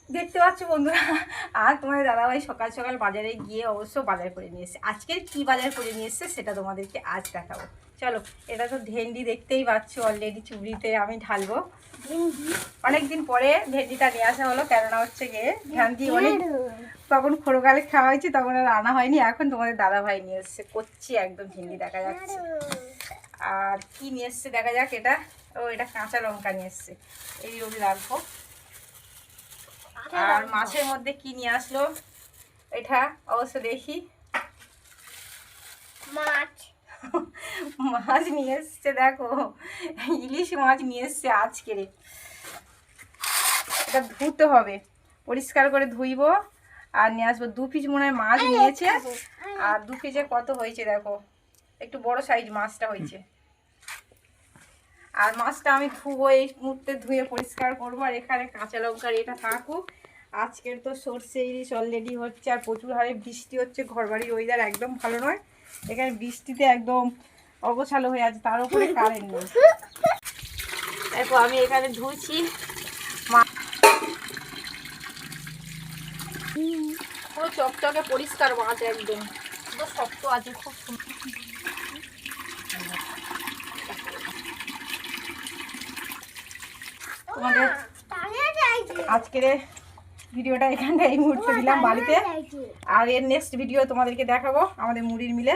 দেখতে পাচ্ছ বন্ধুরা, আর তোমাদের দাদাভাই সকাল সকাল বাজারে গিয়ে অবশ্য বাজার করে নিয়ে এসেছে। আজকের কি বাজার করে নিয়ে এসেছে সেটা তোমাদেরকে আজ দেখাবো। চলো, এটা তো ভেন্ডি দেখতেই পাচ্ছ, অলরেডি চুবড়িতে আমি ঢালবো। অনেকদিন পরে ভেন্ডিটা নিয়ে আসা হলো, কেননা হচ্ছে গিয়ে ভেন্ডি অনেক তখন খোরকালে খাওয়া হয়েছে, তখন আর আনা হয়নি। এখন তোমাদের দাদাভাই নিয়ে এসছে, করছি একদম ভেন্ডি দেখা যাচ্ছে। আর কি নিয়ে এসছে দেখা যাক। এটা কাঁচা লঙ্কা নিয়ে এসছে, এই রবি রাখবো। আর মাছের মধ্যে কি নিয়ে আসলো এটা অবশ্য দেখি। মাছ নিয়ে এসছে, দেখো ইলিশ মাছ নিয়ে এসছে আজকের। এটা ধুতে হবে, পরিষ্কার করে ধুইব আর নিয়ে আসবো। 2 পিস মনে হয় মাছ নিয়েছে, আর 2 পিসে কত হয়েছে দেখো, একটু বড় সাইজ মাছটা হয়েছে। আর মাছটা আমি ধুবো, এই মুহূর্তে ধুয়ে পরিষ্কার করবো। আর এখানে কাঁচা লঙ্কার এটা থাকুক। আজকের তো সর্ষে ইলিশ অলরেডি হচ্ছে, আর প্রচুর হারে বৃষ্টি হচ্ছে। ঘরবাড়ির ওয়েদার একদম ভালো নয়, এখানে বৃষ্টিতে একদম অগোছালো হয়ে আছে, তার উপরে কারেন্ট নেই। দেখো আমি এখানে ধুইছি, পুরো চকচকে পরিষ্কার মাছ, একদম পুরো শক্ত আছে, খুব সুন্দর। তোমাদের আজকের ভিডিওটা এখানটা এই মুহূর্তে দিলাম বাড়িতে, আর এর নেক্সট ভিডিও তোমাদেরকে দেখাবো আমাদের মুড়ির মিলে।